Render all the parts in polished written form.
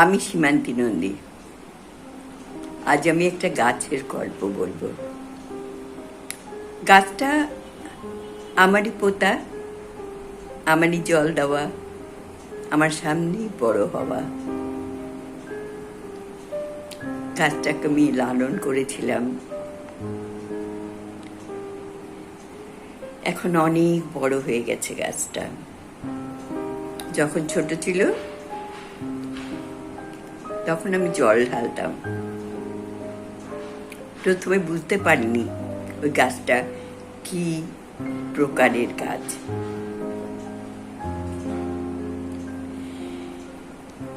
আমি সীমান্তি নন্দী। আজ আমি একটা গাছের গল্প বলবো। গাছটা আমারই পোতা, আমারই জল দেওয়া, আমার সামনেই বড় হওয়া। গাছটাকে আমি লালন করেছিলাম। এখন অনেক বড় হয়ে গেছে গাছটা। যখন ছোট ছিল তখন আমি জল ঢালতাম। প্রথমে বুঝতে পারিনি ওই গাছটা কি প্রকারের গাছ।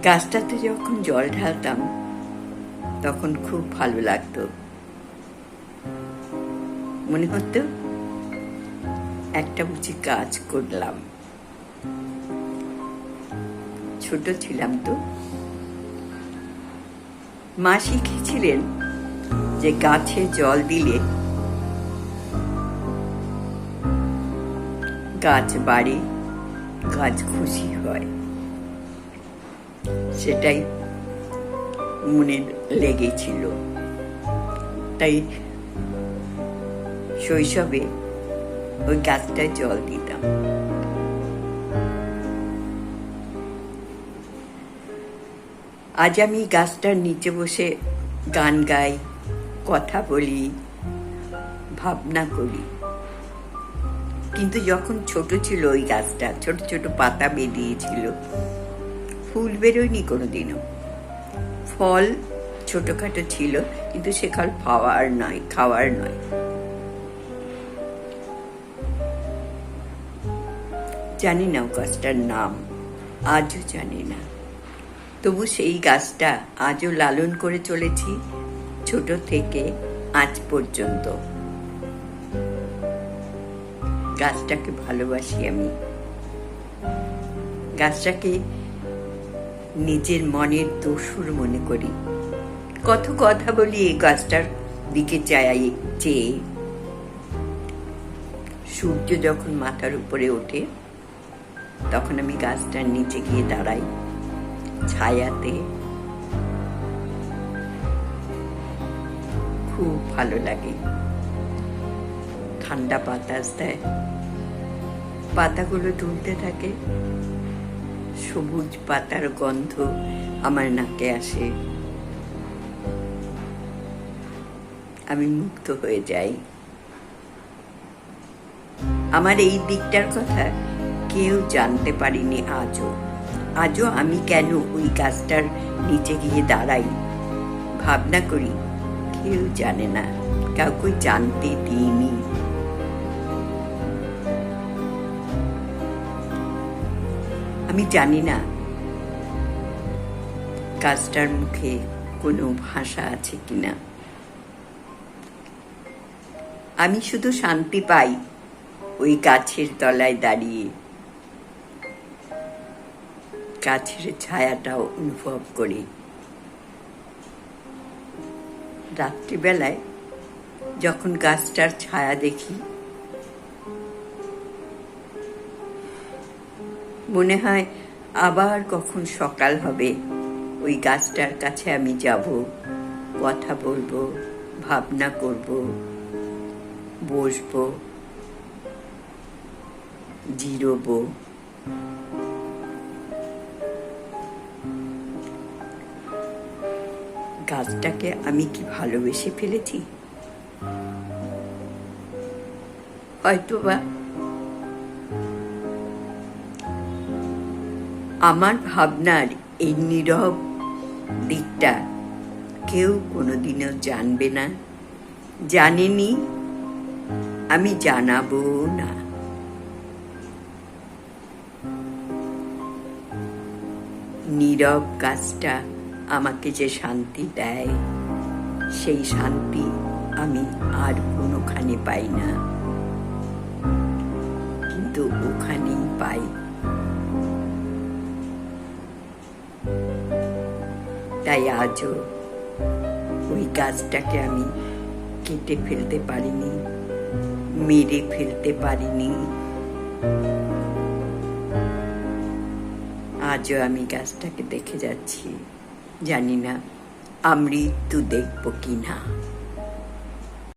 গাছটাতে যখন জল ঢালতাম তখন খুব ভালো লাগতো। মনে হতো একটা বুঝি কাজ করলাম। ছোট ছিলাম তো। মা শিখেছিলেন যে গাছে জল দিলে গাছ বাড়ে, গাছ খুশি হয়। সেটাই মনে লেগেছিল। তাই শৈশবে ওই গাছটায় জল দিতাম। আজ আমি গাছটার নিচে বসে গান গাই, কথা বলি, ভাবনা করি। কিন্তু যখন ছোট ছিল ওই গাছটা, ছোট ছোট পাতা বেরিয়েছিল, ফুল বেরোয়নি কোনোদিনও। ফল ছোটখাটো ছিল, কিন্তু সে ফল খাওয়ার নয়। জানি না গাছটার নাম, আজও জানি না। তবু সেই গাছটা আজও লালন করে চলেছি, ছোট থেকে আজ পর্যন্ত। গাছটাকে ভালোবাসি আমি। গাছটাকে নিজের মনের দোসর মনে করি। কত কথা বলি এই গাছটার দিকে চেয়ে। সূর্য যখন মাথার উপরে ওঠে তখন আমি গাছটার নিচে গিয়ে দাঁড়াই, ছায়াতে। খুব ভালো লাগে। ঠান্ডা বাতাস দেয়, পাতাগুলো দুলতে থাকে, সবুজ পাতার গন্ধ আমার নাকে আসে। আমি মুগ্ধ হয়ে যাই। আমার এই দিকটার কথা কেউ জানতে পারিনি আজও আমি কেন ওই গাছটার নিচে গিয়ে দাঁড়াই, ভাবনা করি, কেউ জানে না, কাউকে জানতে দিইনি। আমি জানি না গাছটার মুখে কোনো ভাষা আছে কিনা। আমি শুধু শান্তি পাই ওই গাছের তলায় দাঁড়িয়ে, গাছের ছায়াটাও অনুভব করি। রাত্রিবেলায় যখন গাছটার ছায়া দেখি মনে হয় আবার কখন সকাল হবে, ওই গাছটার কাছে আমি যাব, কথা বলবো, ভাবনা করব, বসবো, জিরোবো। গাছটাকে আমি কি ভালোবেসে ফেলেছি? হয়তোবা আমার ভাবনার এই নীরব দিকটা কেউ কোনোদিনও জানবে না, জানেনি, আমি জানাবো না। নীরব গাছটা আমাকে যে শান্তি দেয়, সেই শান্তি আমি আর কোনোখানে পাই না, কিন্তু ওখানেই পাই। তাই আজও ওই গাছটাকে আমি কেটে ফেলতে পারিনি, মেরে ফেলতে পারিনি। আজও আমি গাছটাকে দেখে যাচ্ছি। জানি না আমৃত্যু দেখব কি না।